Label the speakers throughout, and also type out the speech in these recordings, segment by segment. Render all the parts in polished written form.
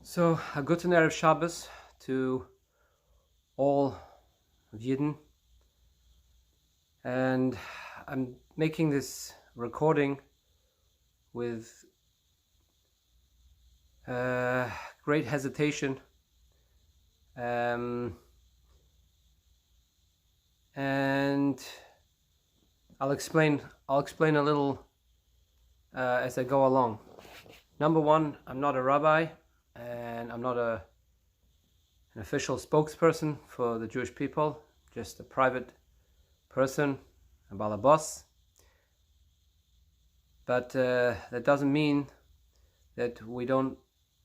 Speaker 1: So, a guten Erev Shabbos to all of Yidden, and I'm making this recording with great hesitation, and I'll explain a little as I go along. Number one, I'm not a rabbi, and I'm not an official spokesperson for the Jewish people, just a private person, a balabas. But that doesn't mean that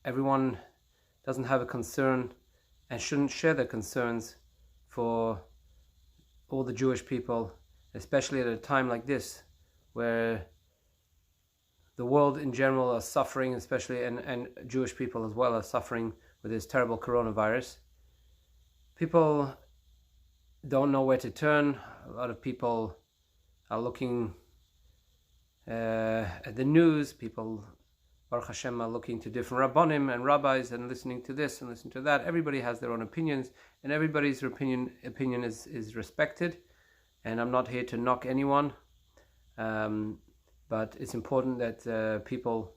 Speaker 1: everyone doesn't have a concern and shouldn't share their concerns for all the Jewish people, especially at a time like this, where the world in general are suffering, especially and Jewish people as well are suffering with this terrible coronavirus. People don't know where to turn. A lot of people are looking at the news. People, Baruch Hashem, are looking to different rabbonim and rabbis and listening to this and listening to that. Everybody has their own opinions, and everybody's opinion is respected. And I'm not here to knock anyone, but it's important that people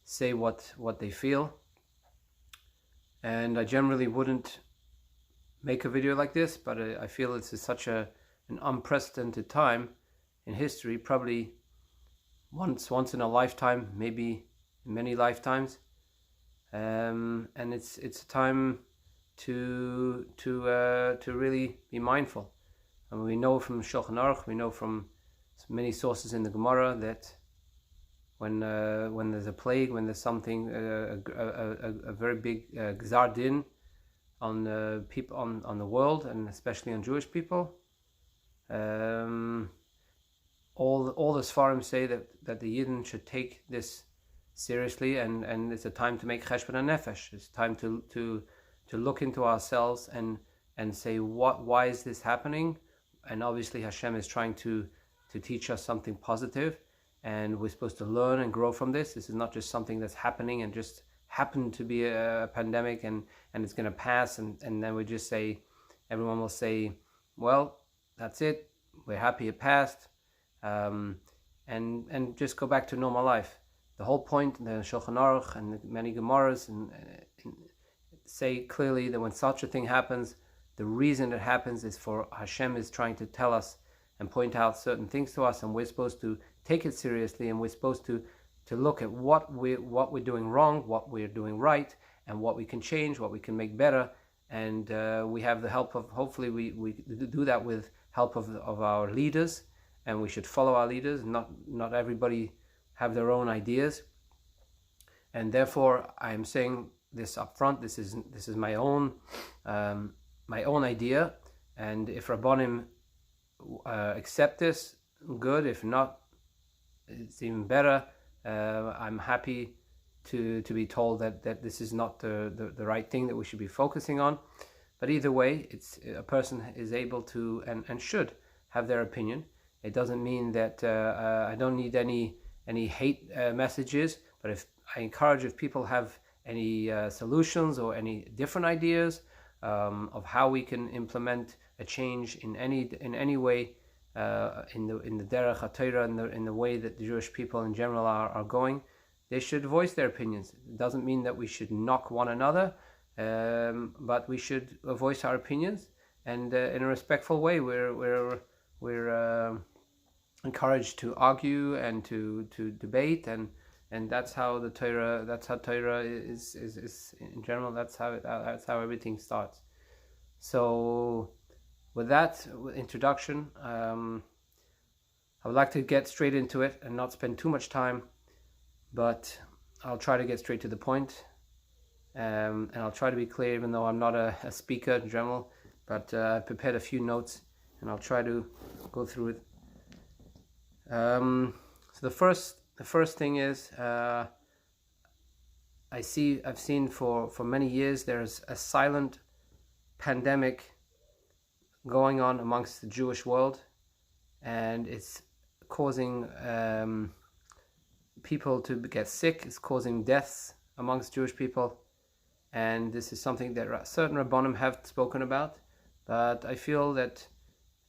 Speaker 1: say what they feel. And I generally wouldn't make a video like this, but I feel it's such an unprecedented time in history, probably once in a lifetime, maybe many lifetimes, and it's a time to really be mindful. And we know from Shulchan Aruch, we know from many sources in the Gemara that when there's a plague, when there's something, a very big gzar din on people on the world, and especially on Jewish people, all the Sfarim say that the Yidden should take this seriously, and it's a time to make cheshbon nefesh. It's time to look into ourselves and say why is this happening, and obviously Hashem is trying to teach us something positive, and we're supposed to learn and grow from this. This is not just something that's happening and just happened to be a pandemic and it's going to pass, and then we just say, everyone will say, well, that's it, we're happy it passed, and just go back to normal life. The whole point in the Shulchan Aruch and the many Gemaras and say clearly that when such a thing happens, the reason it happens is for Hashem is trying to tell us and point out certain things to us, and we're supposed to take it seriously, and we're supposed to look at what we're doing wrong, what we're doing right, and what we can change, what we can make better. And we have the help of, hopefully we do that with help of our leaders, and we should follow our leaders. Not everybody have their own ideas, and therefore I am saying this up front. This is my own idea, and if Rabbonim accept this, good. If not, it's even better. I'm happy to be told that this is not the right thing that we should be focusing on. But either way, it's a person is able to and should have their opinion. It doesn't mean that I don't need any hate messages, but I encourage if people have any solutions or any different ideas of how we can implement a change in any way in the derech HaTorah, in the way that the Jewish people in general are going, they should voice their opinions. It doesn't mean that we should knock one another, but we should voice our opinions, and in a respectful way. We're encouraged to argue and to debate, and that's how the Torah. That's how Torah is in general. That's how everything starts. So, with that introduction, I would like to get straight into it and not spend too much time, but I'll try to get straight to the point, and I'll try to be clear, even though I'm not a speaker in general, but I've prepared a few notes, and I'll try to go through it. So the first thing is, I've seen for many years there's a silent pandemic going on amongst the Jewish world, and it's causing people to get sick. It's causing deaths amongst Jewish people, and this is something that certain Rabbanim have spoken about, but I feel that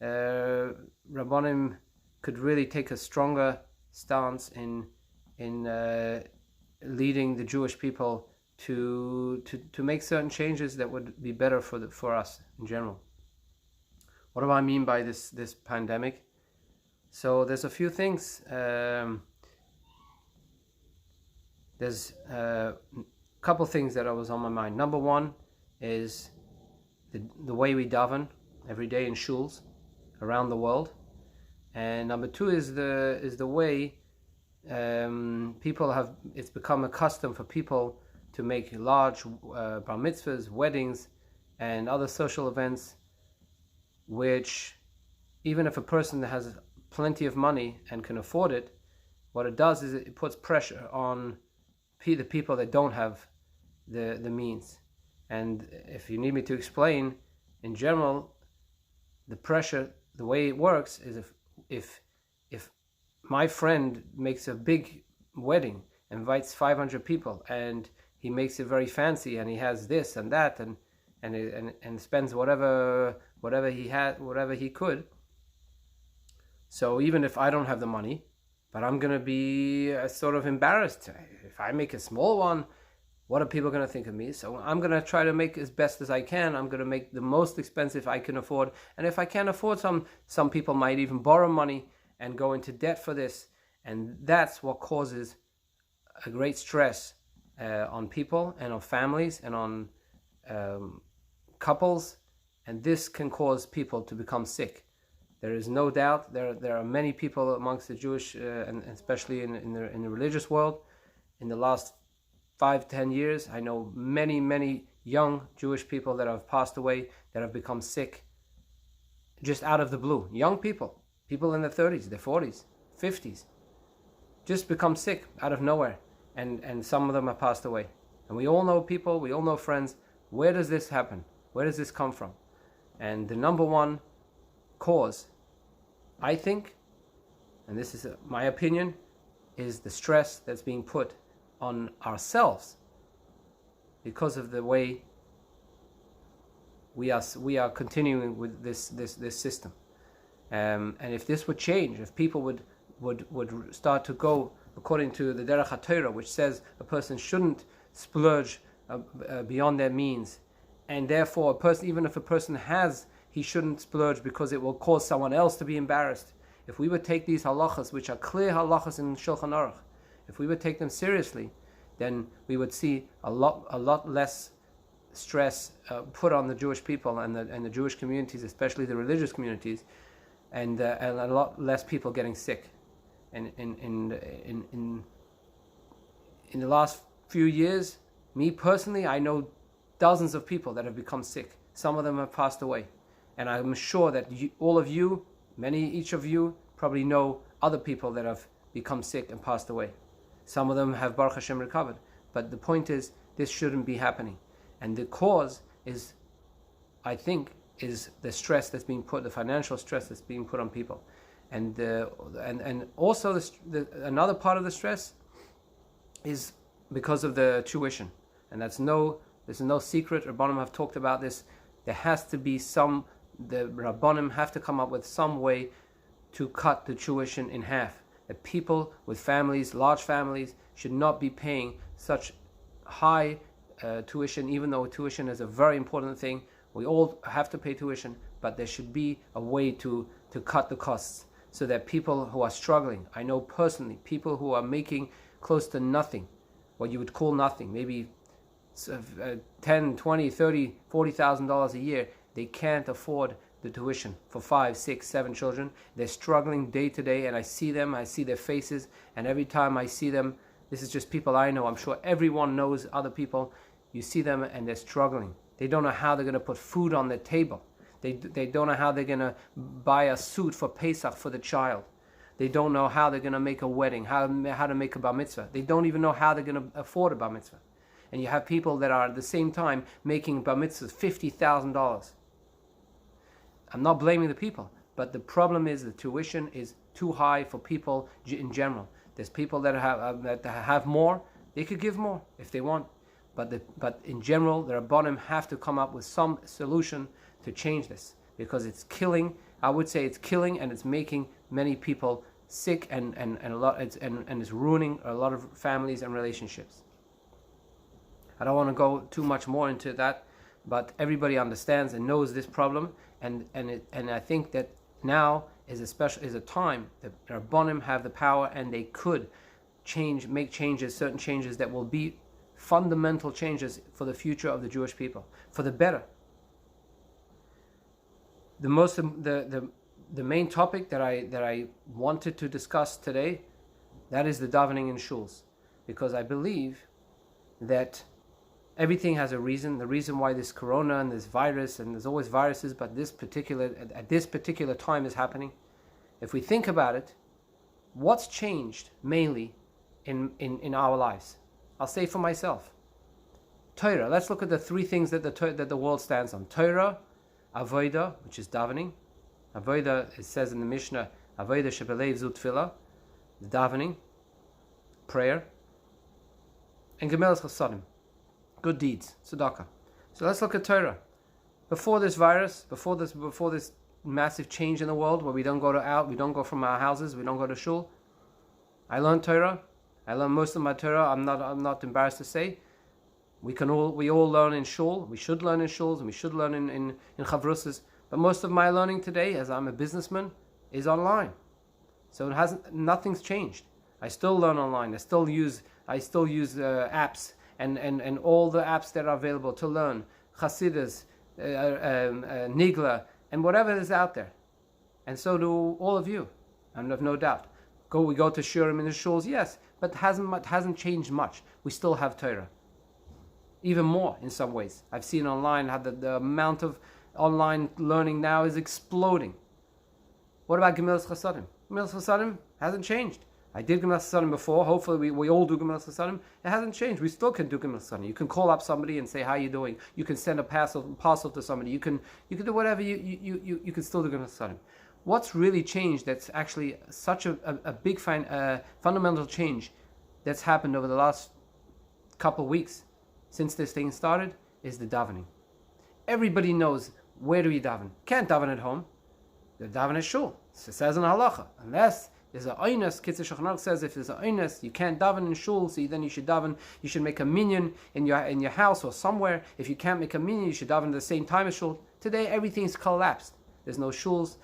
Speaker 1: Rabbanim could really take a stronger stance in leading the Jewish people to make certain changes that would be better for us in general. What do I mean by this pandemic? So there's a few things. There's a couple things that was on my mind. Number one is the way we daven every day in shuls around the world, and number two is the way people have. It's become a custom for people to make large bar mitzvahs, weddings, and other social events, which even if a person has plenty of money and can afford it, what it does is it puts pressure on the people that don't have the means. And if you need me to explain, in general, the pressure, the way it works is if my friend makes a big wedding, invites 500 people, and he makes it very fancy, and he has this and that, and spends whatever he could. So even if I don't have the money, but I'm going to be sort of embarrassed. If I make a small one, what are people going to think of me? So I'm going to try to make as best as I can. I'm going to make the most expensive I can afford. And if I can't afford some people might even borrow money and go into debt for this. And that's what causes a great stress on people and on families and on couples. And this can cause people to become sick. There is no doubt there are many people amongst the Jewish and especially in the religious world. In the last 5-10 years, I know many young Jewish people that have passed away, that have become sick just out of the blue. Young people in their 30s, their 40s, 50s, just become sick out of nowhere, and some of them have passed away. And we all know people, we all know friends. Where does this happen? Where does this come from? And the number one cause, I think, and this is my opinion, is the stress that's being put on ourselves because of the way we are continuing with this system. And if this would change, if people would start to go according to the Derech HaTorah, which says a person shouldn't splurge beyond their means, and therefore a person, even if a person has, he shouldn't splurge because it will cause someone else to be embarrassed. If we would take these halachas, which are clear halachas in Shulchan Aruch, if we would take them seriously, then we would see a lot less stress put on the Jewish people and the Jewish communities, especially the religious communities, and a lot less people getting sick. And in the last few years, me personally, I know dozens of people that have become sick. Some of them have passed away. And I'm sure that each of you probably know other people that have become sick and passed away. Some of them have Baruch Hashem recovered. But the point is, this shouldn't be happening. And the cause is, I think, is the stress that's being put, the financial stress that's being put on people. And also another part of the stress is because of the tuition. And there's no secret. Rabbanim have talked about this. There has to be the Rabbanim have to come up with some way to cut the tuition in half. That people with families, large families, should not be paying such high tuition, even though tuition is a very important thing. We all have to pay tuition, but there should be a way to cut the costs so that people who are struggling, I know personally, people who are making close to nothing, what you would call nothing, maybe $10, $20, $30, $40,000 a year, they can't afford the tuition for 5, 6, 7 children. They're struggling day to day, and I see them, I see their faces, and every time I see them, this is just people I know, I'm sure everyone knows other people, you see them and they're struggling. They don't know how they're going to put food on their table. They don't know how they're going to buy a suit for Pesach for the child. They don't know how they're going to make a wedding, how to make a bar mitzvah. They don't even know how they're going to afford a bar mitzvah. And you have people that are at the same time making bar mitzvahs $50,000. I'm not blaming the people, but the problem is the tuition is too high for people in general. There's people that have more. They could give more if they want, but in general, the Rabbanim have to come up with some solution to change this, because it's killing. I would say it's killing, and it's making many people sick, and it's ruining a lot of families and relationships. I don't want to go too much more into that, but everybody understands and knows this problem, and I think that now is a time that Rabbanim have the power, and they could make changes, certain changes that will be fundamental changes for the future of the Jewish people, for the better. The main topic that I wanted to discuss today, that is the davening in shuls, because I believe that everything has a reason. The reason why this corona and this virus, and there's always viruses, but at this particular time is happening. If we think about it, what's changed mainly in our lives? I'll say for myself, Torah. Let's look at the three things that the world stands on: Torah, Avodah, which is davening. Avodah, it says in the Mishnah, Avodah shebelev zu tefillah, the davening, prayer, and Gemelas Chasadim, good deeds, tzedakah. So let's look at Torah. Before this virus, before this massive change in the world, where we don't go from our houses, we don't go to shul, I learned Torah. I learned most of my Torah. I'm not embarrassed to say. We all learn in shul. We should learn in shuls, and we should learn in chavrusas. But most of my learning today, as I'm a businessman, is online. So nothing's changed. I still learn online. I still use apps and all the apps that are available to learn Chassidus, Nigla, and whatever is out there. And so do all of you. I have no doubt. We go to shurim in the shuls, yes, but hasn't changed much. We still have Torah. Even more in some ways. I've seen online how the amount of online learning now is exploding. What about Gemelas Chasadim? Gemelas Chasadim hasn't changed. I did Gemelas Chasadim before. Hopefully we all do Gemelas Chasadim. It hasn't changed. We still can do Gemelas Chasadim. You can call up somebody and say, how are you doing? You can send a parcel to somebody. You can do whatever. You can still do Gemelas Chasadim. What's really changed that's actually such a big fundamental change that's happened over the last couple of weeks since this thing started is the davening. Everybody knows, where do we daven? Can't daven at home. The daven at shul. It says in halacha. Unless there's an oines, Kitzur Shulchan Aruch says if there's an oines, you can't daven in shul, so then you should daven. You should make a minyan in your house or somewhere. If you can't make a minyan, you should daven at the same time as shul. Today everything's collapsed. There's no shuls.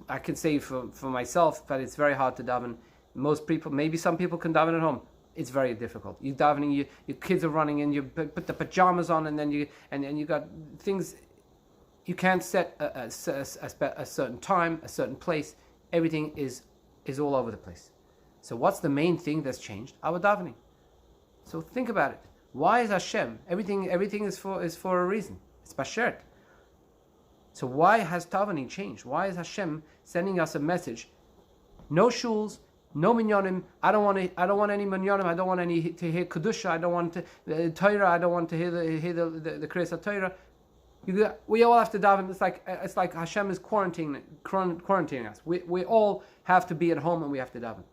Speaker 1: I can say for myself that it's very hard to daven. Most people, maybe some people can daven at home. It's very difficult. You're davening, your kids are running in, you put the pajamas on, and then you got things. You can't set a certain time, a certain place. Everything is all over the place. So what's the main thing that's changed? Our davening. So think about it. Why is Hashem? Everything is for a reason. It's bashert. So why has davening changed? Why is Hashem sending us a message? No shuls, no minyanim. I don't want any minyanim. I don't want to hear kedusha. I don't want Torah. I don't want to hear the kriyas Torah. We all have to daven. It's like Hashem is quarantining us. We all have to be at home and we have to daven.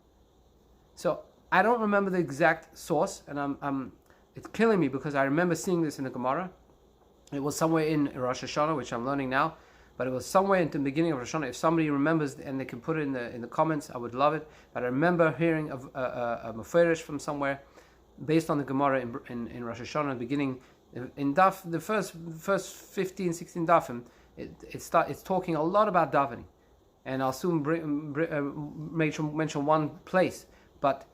Speaker 1: So I don't remember the exact source, and it's killing me because I remember seeing this in the Gemara. It was somewhere in Rosh Hashanah, which I'm learning now, but it was somewhere in the beginning of Rosh Hashanah. If somebody remembers and they can put it in the comments, I would love it. But I remember hearing of a meferish from somewhere, based on the Gemara in Rosh Hashanah, the beginning, in Daf, the first 15, 16 Dafim, it's talking a lot about davening, and I'll soon mention one place, but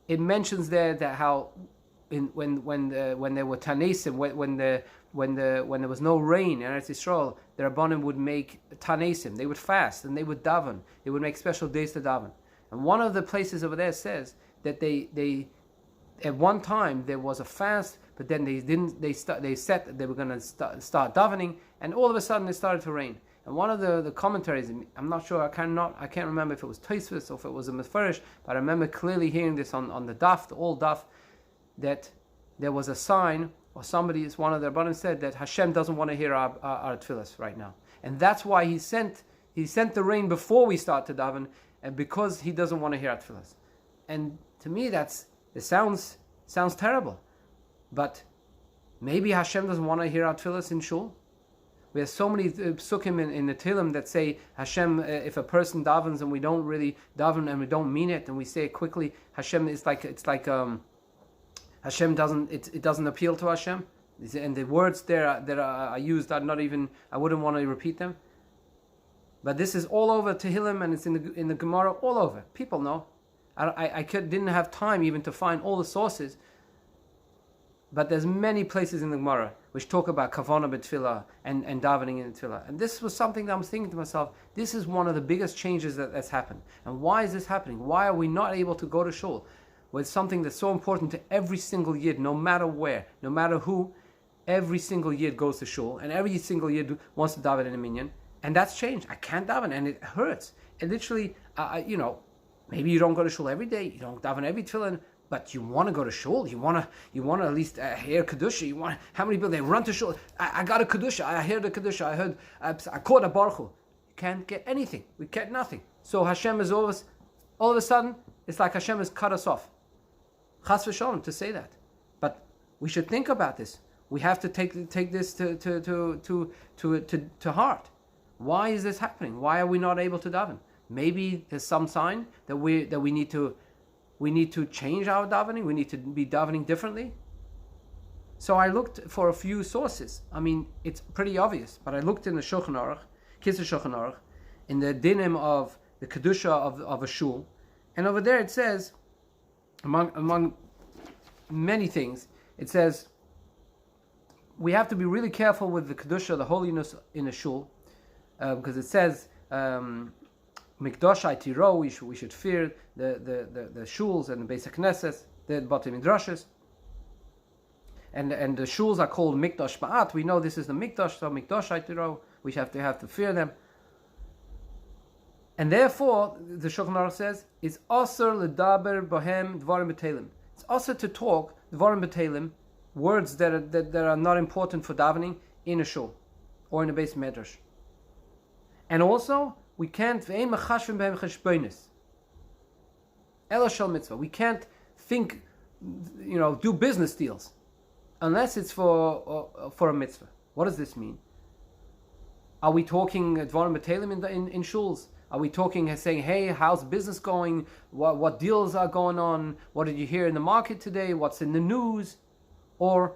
Speaker 1: it mentions there that how when there were tanesim, when there was no rain in Eretz Yisrael, the Rabbanim would make tanesim. They would fast and they would daven. They would make special days to daven. And one of the places over there says that they at one time there was a fast, but then they said that they were going to start davening, and all of a sudden it started to rain. And one of the commentaries, I'm not sure, I can't remember if it was Tosfos or if it was a Mefarish, but I remember clearly hearing this on the daf, the old daf, that there was a sign, or one of the Rabbanim said that Hashem doesn't want to hear our tefillas right now, and that's why He sent the rain before we start to daven, and because He doesn't want to hear our tefillas. And to me, it sounds Sounds terrible. But maybe Hashem doesn't want to hear our tefillas in shul. We have so many psukim in the Tehillim that say, Hashem, if a person davens and we don't really daven and we don't mean it and we say it quickly, Hashem is like, Hashem doesn't appeal to Hashem. And the words there that are used are not even, I wouldn't want to repeat them. But this is all over Tehillim, and it's in the Gemara all over. People know. I didn't have time even to find all the sources. But there's many places in the Gemara which talk about kavanah b'tefillah and davening in tefillah. And this was something that I was thinking to myself, this is one of the biggest changes that's happened. And why is this happening? Why are we not able to go to shul? Well, it's something that's so important to every single yid, no matter where, no matter who. Every single yid goes to shul, and every single yid wants to daven in a minyan. And that's changed. I can't daven, and it hurts. It literally, maybe you don't go to shul every day, you don't daven every tefillah, but you want to go to shul. You want to at least hear kedusha. How many people they run to shul? I got a kedusha. I heard a kedusha. I heard. I caught a baruch hu. You can't get anything. We get nothing. So Hashem is always, all of a sudden, it's like Hashem has cut us off. Chas v'sholom to say that, but we should think about this. We have to take this to heart. Why is this happening? Why are we not able to daven? Maybe there's some sign that we need to change our davening. We need to be davening differently. So I looked for a few sources. I mean, it's pretty obvious, but I looked in the Shulchan Aruch, Kitzur Shulchan Aruch, in the dinim of the kedusha of a shul, and over there it says, among many things, it says we have to be really careful with the kedusha, the holiness in a shul, because it says mikdashai tiro, we should fear the shuls and the Beis HaKnesses, the Batei Midrashes, and the shuls are called mikdash ma'at. We know this is the mikdash, so mikdashai tiro, we have to fear them. And therefore, the Shulchan Aruch says, it's asur ledaber bohem dvarim b'telim. It's asur to talk dvarim b'telim, words that are not important for davening in a shul or in a Beis Medrash. And also, we can't ve'ein mechashvim behem cheshbonis. Ela shel mitzvah. We can't think, do business deals unless it's for a mitzvah. What does this mean? Are we talking dvarim b'telim in shuls? Are we talking, saying, hey, how's business going? What deals are going on? What did you hear in the market today? What's in the news? Or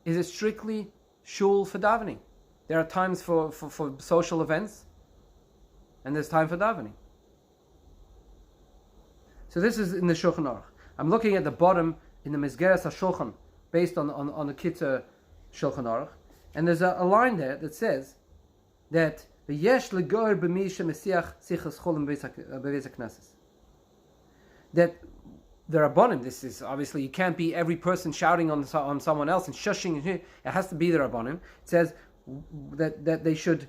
Speaker 1: is it strictly shul for davening? There are times for social events, and there's time for davening. So this is in the Shulchan Aruch. I'm looking at the bottom in the Mizgeres HaShulchan, based on the Kitzur Shulchan Aruch, and there's a line there that says that that the Rabbanim, this is obviously, you can't be every person shouting on someone else and shushing. It has to be the Rabbanim. It says that they should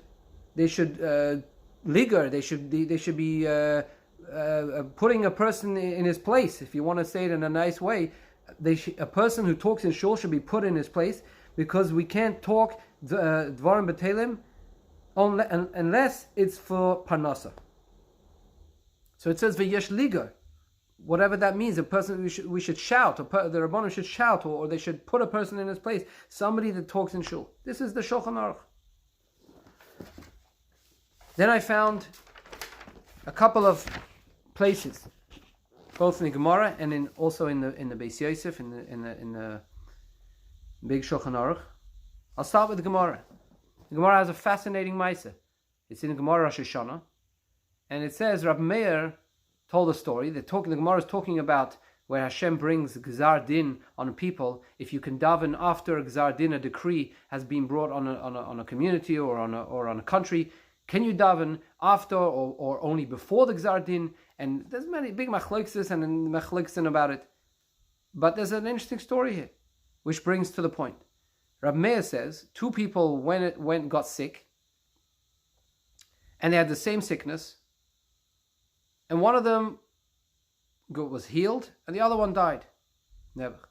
Speaker 1: liger, they should be putting a person in his place. If you want to say it in a nice way, a person who talks in shul should be put in his place, because we can't talk dvarim b'telim unless it's for parnasa. So it says v'yesh liger, whatever that means. A person we should shout, the Rabbanim should shout, or they should put a person in his place, somebody that talks in shul. This is the Shulchan Aruch. Then I found a couple of places, both in the Gemara and also in the Beis Yosef, in the big Shulchan Aruch. I'll start with the Gemara. The Gemara has a fascinating Maisa. It's in the Gemara Rosh Hashanah, and it says Rabbi Meir told a story. The Gemara is talking about where Hashem brings Gzar Din on people. If you can daven after a Gzar Din, a decree has been brought on a community or on a country, can you daven after or only before the Gzar Din? And there's many big machlokes and machlokes about it. But there's an interesting story here, which brings to the point. Rabbi Meir says two people got sick, and they had the same sickness, and one of them was healed, and the other one died. Never.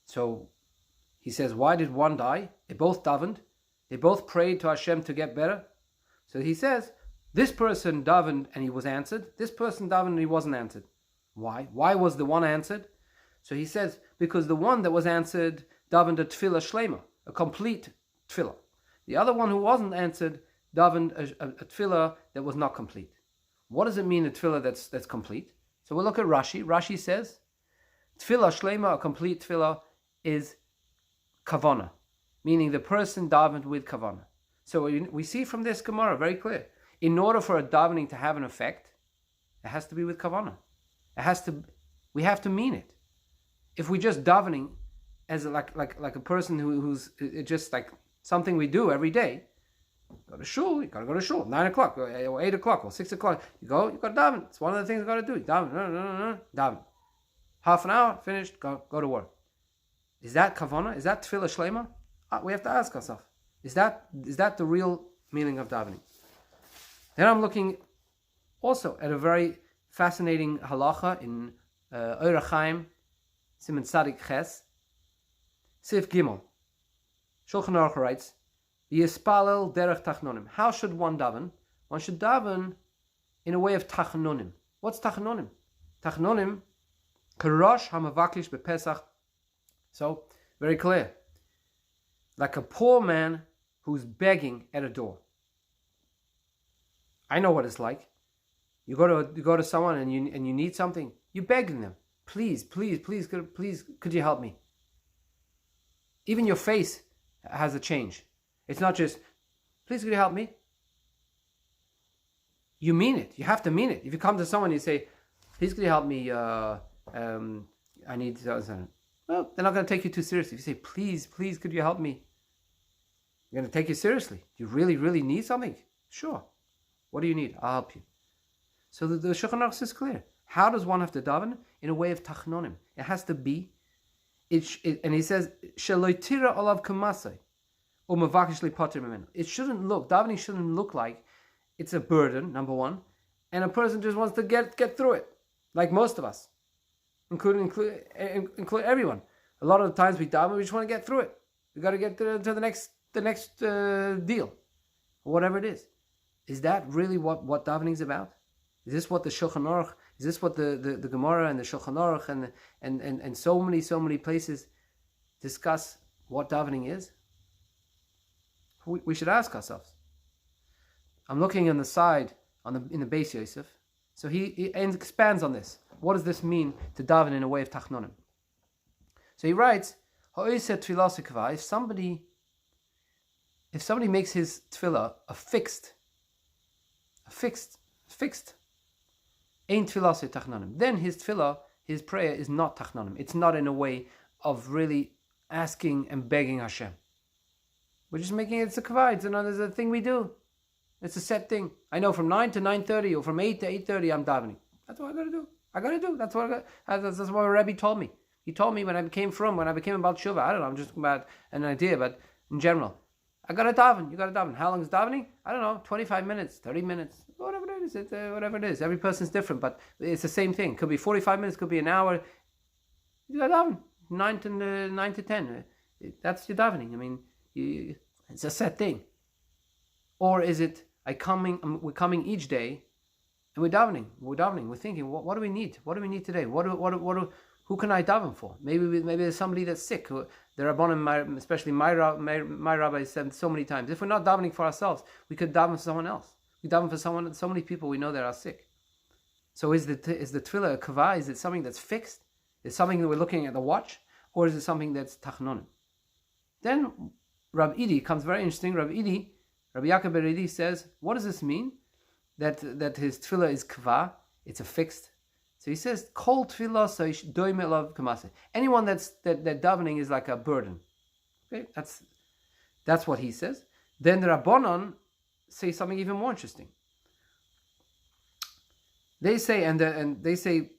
Speaker 1: So he says, why did one die? They both davened. They both prayed to Hashem to get better. So he says, this person davened and he was answered. This person davened and he wasn't answered. Why? Why was the one answered? So he says, because the one that was answered davened a tefillah shlema, a complete tefillah. The other one who wasn't answered davened a tefillah that was not complete. What does it mean, a tefillah that's complete? So we'll look at Rashi. Rashi says, tefillah shlema, a complete tefillah, is kavana, meaning the person davened with kavana. So we see from this Gemara very clear. In order for a davening to have an effect, it has to be with kavana. We have to mean it. If we just davening as like a person who's just like something we do every day, go to shul, you gotta go to shul, 9 o'clock or 8 o'clock or 6 o'clock, you gotta daven. It's one of the things you gotta do. Daven. Half an hour, finished, go to work. Is that kavana? Is that tefillah shlema? We have to ask ourselves, is that the real meaning of davening? Then I'm looking also at a very fascinating halacha in Ohr HaChaim, Siman Tzadik Ches, Sif Gimel. Shulchan Aruch writes, Yispalel derech tachnonim. How should one daven? One should daven in a way of tachnonim. What's tachnonim? Tachnonim, karosh hamavakish bepesach. So, very clear. Like a poor man who's begging at a door. I know what it's like. You go to someone and you need something. You're begging them. Please, could you help me? Even your face has a change. It's not just, please could you help me? You mean it. You have to mean it. If you come to someone and you say, please could you help me? I need something. Well, they're not going to take you too seriously. If you say, please could you help me? They're going to take you seriously. Do you really need something? Sure. What do you need? I'll help you. So the Shulchan Aruch is clear. How does one have to daven? In a way of tachnonim. It has to be, and he says, Sheloitira olav kamasai, umavakish lipatir mimenu. It shouldn't look, davening shouldn't look like it's a burden, number one, and a person just wants to get through it, like most of us, include everyone. A lot of the times we daven, we just want to get through it. We got to get to the next deal, or whatever it is. Is that really what davening is about? Is this what the Shulchan Aruch? Is this what the Gemara and the Shulchan Aruch and so many places discuss what davening is? We should ask ourselves. I'm looking on the side in the Beis Yosef, so he expands on this. What does this mean to daven in a way of tachnonim? So he writes, if somebody makes his tefillah a fixed, ain't tefillah tachnonim, then his tefillah, his prayer is not tachnonim. It's not in a way of really asking and begging Hashem. We're just making it, it's a kavod. It's a thing we do. It's a set thing. I know from 9 to 9:30 or from 8 to 8:30 I'm davening. That's what I got to do. That's what my Rebbe told me. He told me when I became about Shuvah. I don't know, I'm just about an idea, but in general, I got to daven. You got to daven. How long is davening? I don't know, 25 minutes, 30 minutes, whatever it is. Whatever it is. Every person's different, but it's the same thing. Could be 45 minutes, could be an hour. You got to daven. 9 to 10. That's your davening. I mean, it's a set thing. Or is it, we're coming each day and we're davening. We're thinking, what do we need? What do we need today? Who can I daven for? Maybe there's somebody that's sick. The Rabbanim, especially my rabbi said so many times, if we're not davening for ourselves, we could daven for someone else. We daven for so many people we know that are sick. So is the tefillah a kavah? Is it something that's fixed? Is it something that we're looking at the watch? Or is it something that's tachnonim? Then Rabbi Idi comes very interesting. Rabbi Yaakov ben Idi says, what does this mean? That his tefillah is kavah, it's a fixed. So he says, kol tefillah soish doime elav kamase. Anyone that davening is like a burden. Okay, that's what he says. Then the Rabbanon say something even more interesting. They say they say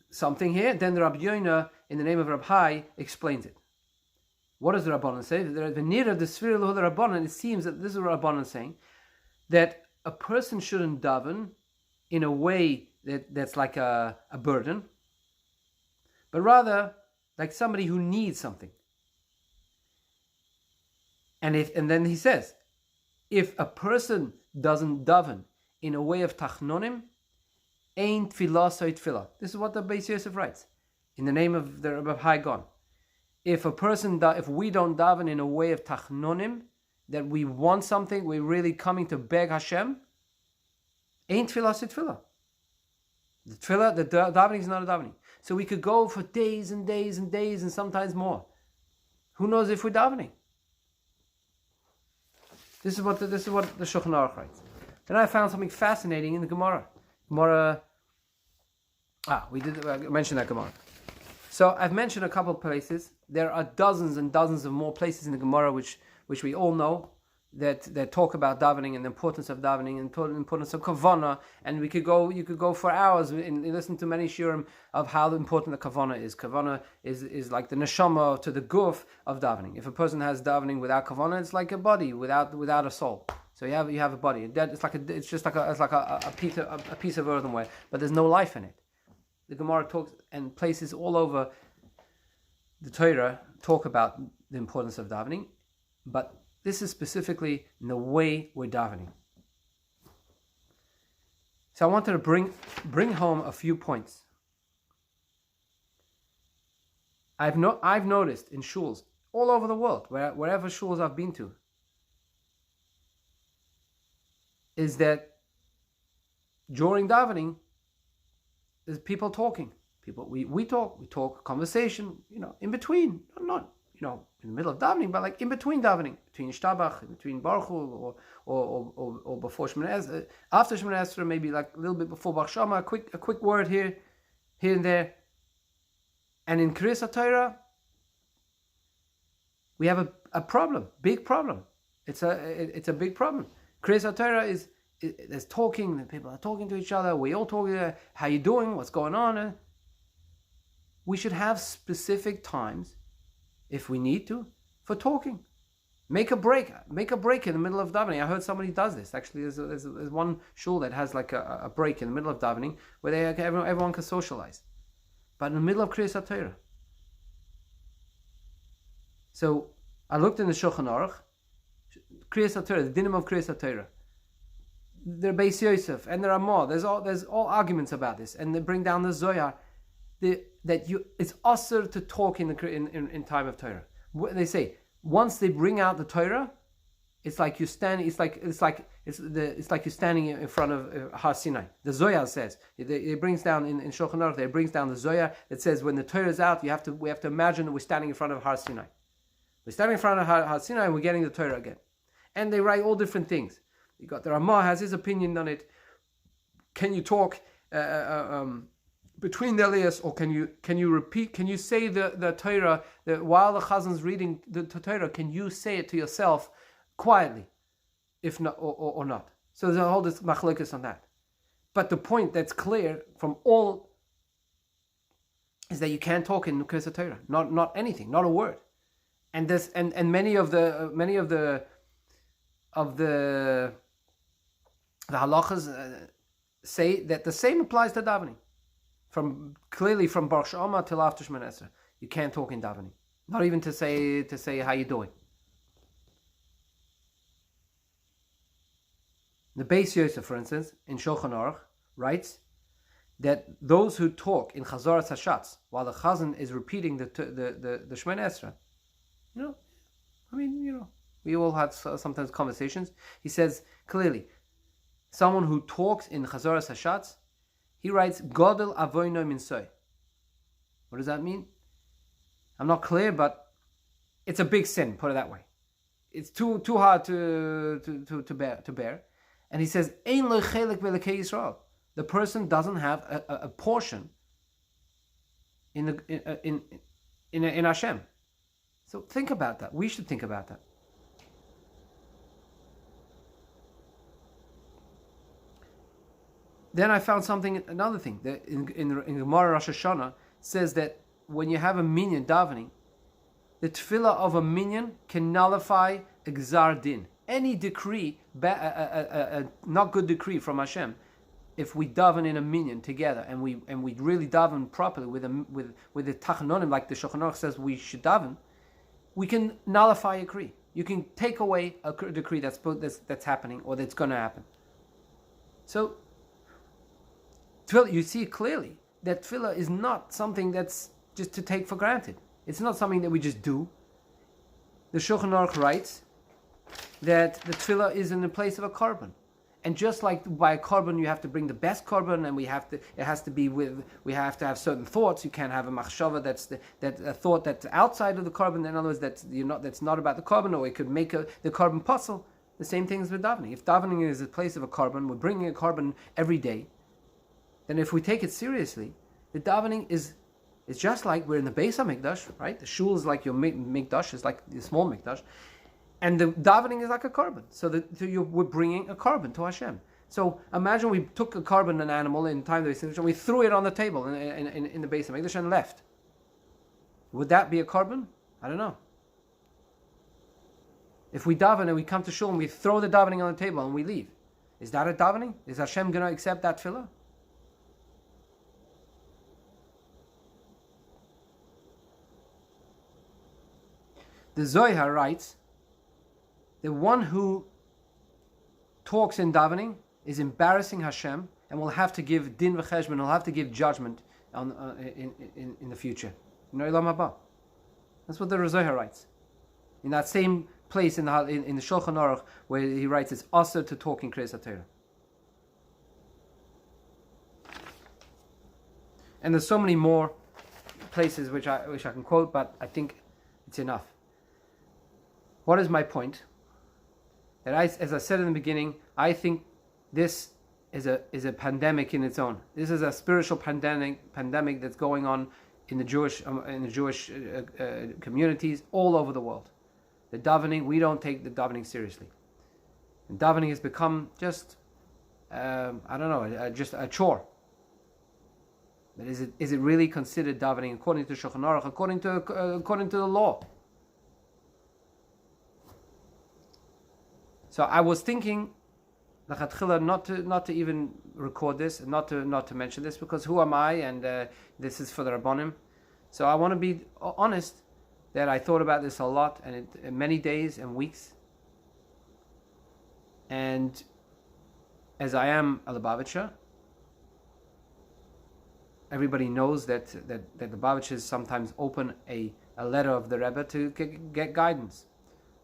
Speaker 1: something here. Then the Rabbi Yoina, in the name of Rabbi Hai, explains it. What does the Rabbanon say? The near of the Sfira Lahu the Rabbanon, it seems that this is what Rabbanon is saying, that a person shouldn't daven in a way that's like a burden, but rather like somebody who needs something. And then he says, if a person doesn't daven in a way of tachnonim, ain't tefillah so tefillah. This is what the Beis Yosef writes. in the name of the Rebbe Haigon. If we don't daven in a way of tachnonim, that we want something, we're really coming to beg Hashem, ain't tefillah sit tefillah. The davening is not a davening. So we could go for days and days and days and sometimes more. Who knows if we're davening? This is what the Shulchan Aruch writes. Then I found something fascinating in the Gemara. I mentioned that Gemara. So I've mentioned a couple of places. There are dozens and dozens of more places in the Gemara which we all know that talk about davening and the importance of davening and the importance of kavanah. And you could go for hours and listen to many shiurim of how important the kavanah is. Kavanah is like the neshama to the guf of davening. If a person has davening without kavanah, it's like a body without a soul. So you have a body. It's just like a piece of earthenware, but there's no life in it. The Gemara talks, and places all over the Torah talk about the importance of davening, but this is specifically in the way we're davening. So I wanted to bring home a few points. I've noticed in shuls all over the world, wherever shuls I've been to, is that during davening, there's people talking. We talk, conversation, in between, not in the middle of davening, but like in between davening, between Shtabach, between Baruch Hu, or before Shemoneh Esrei, after Shemoneh Esrei, maybe like a little bit before Baruch Shama, a quick word here and there. And in Kriyas HaTorah, we have a problem, big problem. It's a big problem. Kriyas HaTorah there's talking, people are talking to each other, we all talking, how you doing, what's going on. We should have specific times, if we need to, for talking. Make a break in the middle of davening. I heard somebody does this. Actually, there's one shul that has like a break in the middle of davening where everyone can socialize. But in the middle of Kriyas HaTorah. So I looked in the Shulchan Aruch, Kriyas HaTorah, the dinim of Kriyas HaTorah. The Beis Yosef and the Ramah. There's all arguments about this, and they bring down the Zohar it's asur to talk in time of Torah. They say once they bring out the Torah, it's like you stand. It's like you're standing in front of Har Sinai. The Zohar says it brings down in Shulchan Aruch. It brings down the Zohar that says when the Torah is out, we have to imagine that we're standing in front of Har Sinai. We're standing in front of Har Sinai, and we're getting the Torah again. And they write all different things. You got the Ramah has his opinion on it. Can you talk between the Elias, or can you repeat? Can you say the Torah while the Chazan's reading the Torah? Can you say it to yourself quietly, if not or not? So there's a whole machlokes on that. But the point that's clear from all is that you can't talk in Kriyas Torah, not anything, not a word. And this and many of the halachas say that the same applies to davening. From Baruch Shama till after Shemoneh Esrei, you can't talk in davening, not even to say how you doing. The Beis Yosef, for instance, in Shulchan Aruch, writes that those who talk in Chazaras Hashatz while the Chazan is repeating the Shemoneh Esrei, we all have sometimes conversations. He says clearly, someone who talks in Chazaras Hashatz, he writes, Godel avoino minsoy. What does that mean? I'm not clear, but it's a big sin, put it that way. It's too hard to bear. And he says, Ein lo chelek be'elokei Yisrael. The person doesn't have a portion in Hashem. So think about that. We should think about that. Then I found another thing. That in Gemara Rosh Hashanah says that when you have a minyan davening, the tefillah of a minyan can nullify a gzar din. Any decree, a not good decree from Hashem, if we daven in a minyan together and we really daven properly with the tachanonim, like the Shulchan Aruch says we should daven, we can nullify a decree. You can take away a decree that's happening or that's going to happen. So you see clearly that tefillah is not something that's just to take for granted. It's not something that we just do. The Shulchan Aruch writes that the tefillah is in the place of a korban. And just like by a korban, you have to bring the best korban, and we have to have certain thoughts. You can't have a machshava that's a thought that's outside of the korban. In other words, that's not about the korban, or it could make the korban puzzle. The same thing is with davening. If davening is the place of a korban, we're bringing a korban every day. Then if we take it seriously, the davening is just like we're in the Beis HaMikdash, right? The shul is like your mikdash, is like the small mikdash. And the davening is like a korban. So we're bringing a korban to Hashem. So imagine we took a korban, an animal, in time that we threw it on the table in the Beis HaMikdash and left. Would that be a korban? I don't know. If we daven and we come to shul and we throw the davening on the table and we leave, is that a davening? Is Hashem going to accept that tefillah? The Zohar writes, the one who talks in davening is embarrassing Hashem and will have to give din v'cheshbon, will have to give judgment in the future. That's what the Zohar writes. In that same place in the Shulchan Aruch where he writes it's asur to talk in Kriyas HaTorah. And there's so many more places which I can quote, but I think it's enough. What is my point? That as I said in the beginning, I think this is a pandemic in its own. This is a spiritual pandemic that's going on in the Jewish communities all over the world. The davening, we don't take the davening seriously. And davening has become just just a chore. But is it really considered davening according to Shulchan Aruch, according to the law? So I was thinking, not to even record this, not to mention this, because who am I? And this is for the Rabbonim. So I want to be honest that I thought about this a lot, and many days and weeks. And as I am a Lubavitcher, everybody knows that the Lubavitchers sometimes open a letter of the Rebbe to get guidance.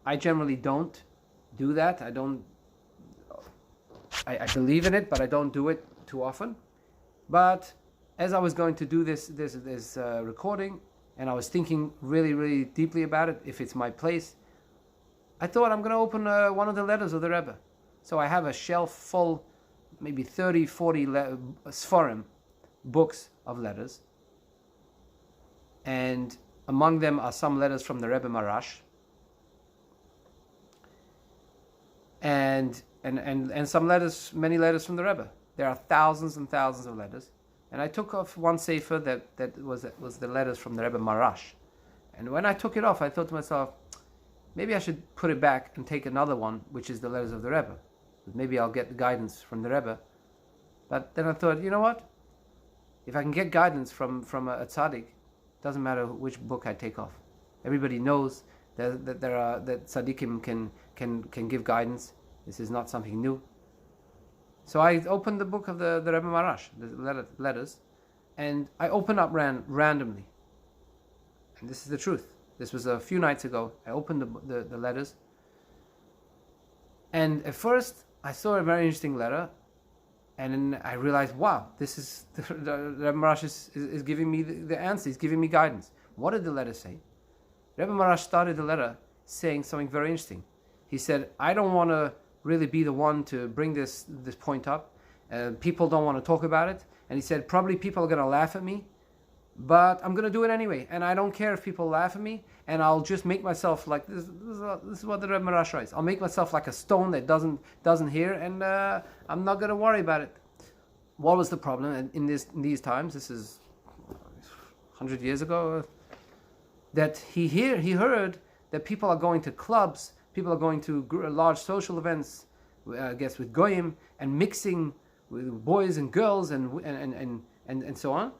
Speaker 1: I generally don't do that. I believe in it, but I don't do it too often. But as I was going to do this recording, and I was thinking really, really deeply about it, if it's my place, I thought I'm going to open one of the letters of the Rebbe. So I have a shelf full, maybe 30, 40 Sforim, books of letters. And among them are some letters from the Rebbe Marash. And some letters, many letters from the Rebbe. There are thousands and thousands of letters. And I took off one sefer that was the letters from the Rebbe Marash. And when I took it off, I thought to myself, maybe I should put it back and take another one, which is the letters of the Rebbe. Maybe I'll get the guidance from the Rebbe. But then I thought, you know what? If I can get guidance from a tzaddik, doesn't matter which book I take off. Everybody knows that tzaddikim can give guidance. This is not something new. So I opened the book of the Rebbe Marash, the letters, and I opened up randomly. And this is the truth. This was a few nights ago. I opened the letters, and at first I saw a very interesting letter, and then I realized, wow, this is the Rebbe Marash is giving me the answer. He's giving me guidance. What did the letter say? Rebbe Marash started the letter saying something very interesting. He said, I don't want to really be the one to bring this point up. People don't want to talk about it. And he said, probably people are going to laugh at me, but I'm going to do it anyway. And I don't care if people laugh at me, and I'll just make myself like, this is what the Rebbe Marash writes. I'll make myself like a stone that doesn't hear, and I'm not going to worry about it. What was the problem in these times? This is 100 years ago. That he heard that people are going to clubs, people are going to large social events, I guess with goyim, and mixing with boys and girls and so on.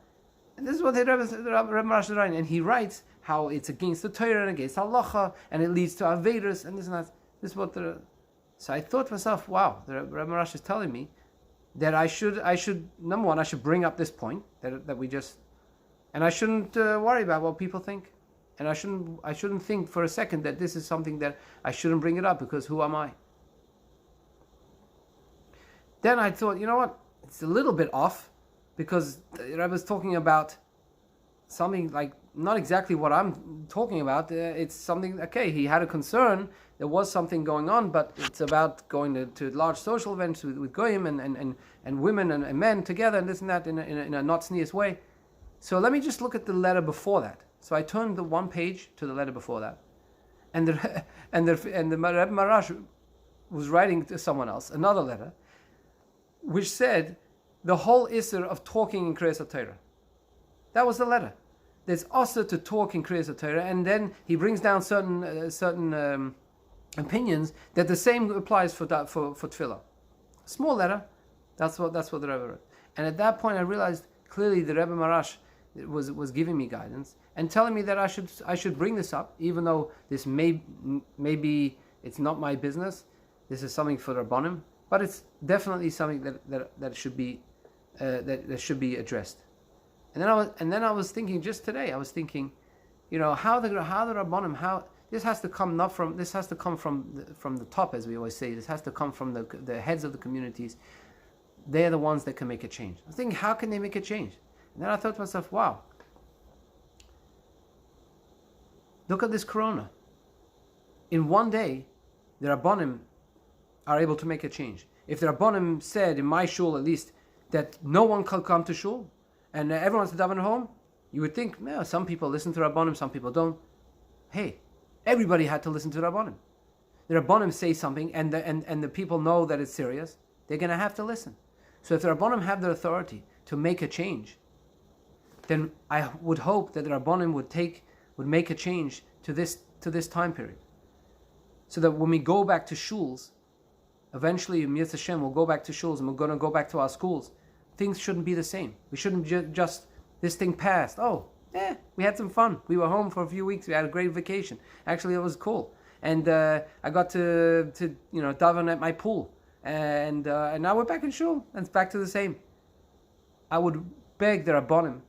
Speaker 1: And this is what the Rebbe Marash is writing. And he writes how it's against the Torah and against halacha, and it leads to avedas and this and that. This is what So I thought to myself, wow, the Rebbe Marash is telling me that I should number one, I should bring up this point that we just And I shouldn't worry about what people think. And I shouldn't think for a second that this is something that I shouldn't bring it up, because who am I? Then I thought, you know what? It's a little bit off, because the Rebbe is talking about something like not exactly what I'm talking about. It's something, okay, he had a concern, there was something going on, but it's about going to large social events with goyim and women and men together and this and that in a not sneeze way. So let me just look at the letter before that. So I turned the one page to the letter before that, and the Rebbe Marash was writing to someone else another letter, which said the whole issur of talking in Kriyas HaTorah. That was the letter. There's also to talk in Kriyas HaTorah, and then he brings down certain opinions that the same applies for tefillah. Small letter. That's what the Rebbe wrote. And at that point, I realized clearly the Rebbe Marash was giving me guidance and telling me that I should bring this up, even though this maybe it's not my business. This is something for the Rabbanim, but it's definitely something that should be that should be addressed. And then I was thinking just today. I was thinking, how the Rabbanim, how this has to come from the top, as we always say. This has to come from the heads of the communities. They're the ones that can make a change. I was thinking, how can they make a change? And then I thought to myself, wow, look at this corona. In one day, the Rabbanim are able to make a change. If the Rabbanim said, in my shul at least, that no one can come to shul, and everyone's to daven at home, you would think, some people listen to Rabbanim, some people don't. Hey, everybody had to listen to Rabbanim. The Rabbanim say something, and the people know that it's serious, they're going to have to listen. So if the Rabbanim have the authority to make a change, then I would hope that the Rabbanim would make a change to this time period. So that when we go back to shuls, eventually, Mitzvah Hashem, we'll go back to shuls and we're going to go back to our schools. Things shouldn't be the same. We shouldn't just, this thing passed. We had some fun. We were home for a few weeks. We had a great vacation. Actually, it was cool. And I got to daven at my pool. And now we're back in shul. And it's back to the same. I would beg the Rabbanim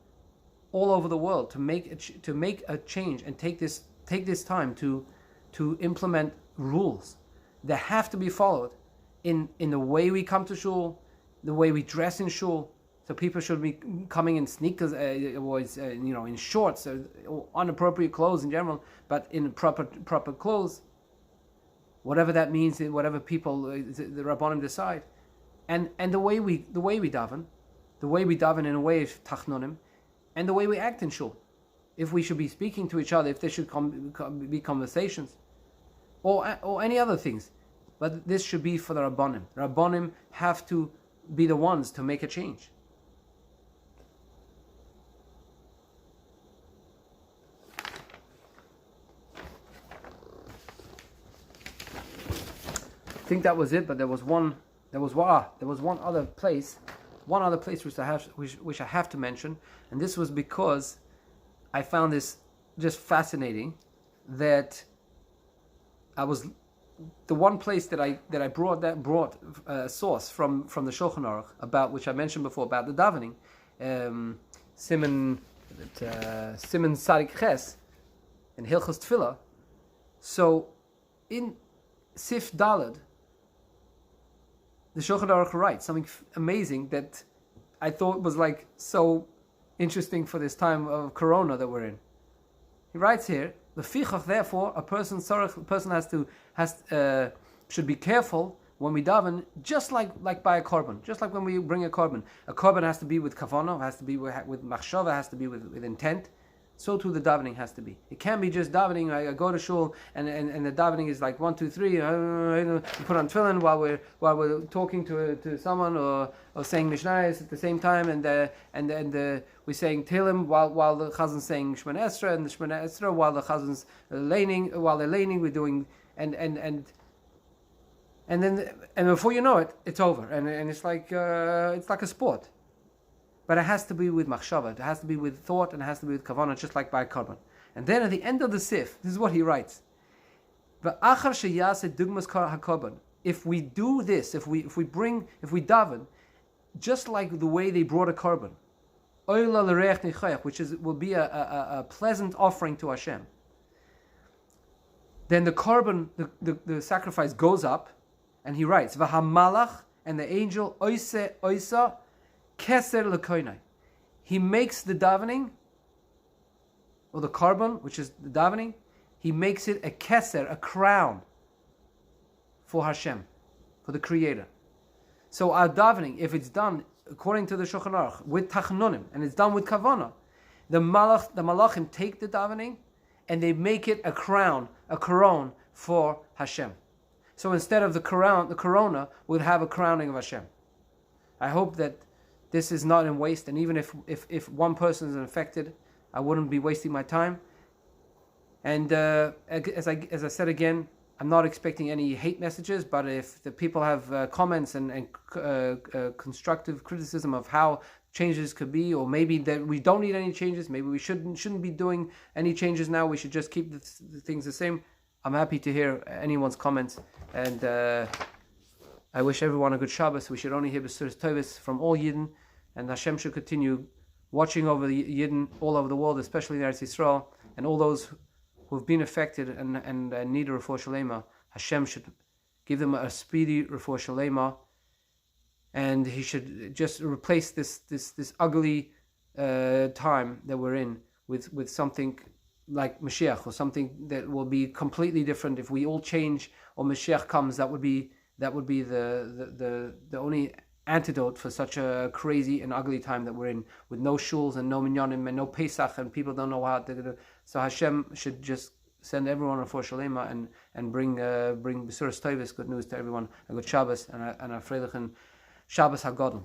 Speaker 1: all over the world to make a change and take this time to implement rules that have to be followed in the way we come to shul, the way we dress in shul. So people should be coming in sneakers, in shorts, or unappropriate clothes in general, but in proper clothes. Whatever that means, whatever people the Rabbanim decide, and the way we daven, in a way of tachnonim, and the way we act in shul. If we should be speaking to each other, if there should be conversations, or any other things, but this should be for the Rabbanim. Rabbanim have to be the ones to make a change. I think that was it, but there was one other place which I have to mention, and this was because I found this just fascinating. That I was the one place that I brought a source from the Shulchan Aruch about, which I mentioned before, about the davening, Siman Sadik Ches in Hilchos Tefillah. So in Sif Daled, the Shulchan Aruch writes something amazing that I thought was like so interesting for this time of Corona that we're in. He writes here, L'fichach, therefore, a person should be careful when we daven, just like by a korban, just like when we bring a korban. A korban has to be with kavanah, has to be with machshava, has to be with intent. So too the davening has to be. It can't be just davening. I go to shul and the davening is like 1, 2, 3. You put on tefillin while we're talking to someone or saying mishnayos at the same time, and we're saying Tehillim while the chazan's saying Shemona Esrei, and the Shemona Esrei while the chazan's while they're laning, we're doing and before you know it, it's over, and it's like a sport. But it has to be with machshava, it has to be with thought, and it has to be with kavanah, just like by a korban. And then at the end of the sif, this is what he writes: if we do this, if we daven, just like the way they brought a korban, oila l'reich nichayach, which will be a pleasant offering to Hashem. Then the korban, the sacrifice goes up, and he writes, V'hamalach, and the angel, oisa, keser l'koinai. He makes the davening, or the korban, which is the davening, he makes it a keser, a crown, for Hashem, for the Creator. So our davening, if it's done according to the Shulchan Aruch, with tachnonim, and it's done with kavanah, the malachim take the davening, and they make it a crown, a koron for Hashem. So instead of the corona, we'll have a crowning of Hashem. I hope that this is not in waste, and even if one person is infected, I wouldn't be wasting my time. And as I said again, I'm not expecting any hate messages, but if the people have comments and constructive criticism of how changes could be, or maybe that we don't need any changes, maybe we shouldn't be doing any changes now, we should just keep the things the same, I'm happy to hear anyone's comments. And I wish everyone a good Shabbos. We should only hear Besuras Tovos from all Yidden, and Hashem should continue watching over the Yidden all over the world, especially in Eretz Yisrael, and all those who have been affected and need a refuah shalema. Hashem should give them a speedy refuah shalema, and He should just replace this ugly time that we're in with something like Mashiach, or something that will be completely different. If we all change, or Mashiach comes, that would be the only antidote for such a crazy and ugly time that we're in, with no shuls and no minyanim and no Pesach, and people don't know how to. So Hashem should just send everyone a refuah shalema and bring Besuras Tovos, good news to everyone, a good Shabbos and a freilichen Shabbos HaGodel.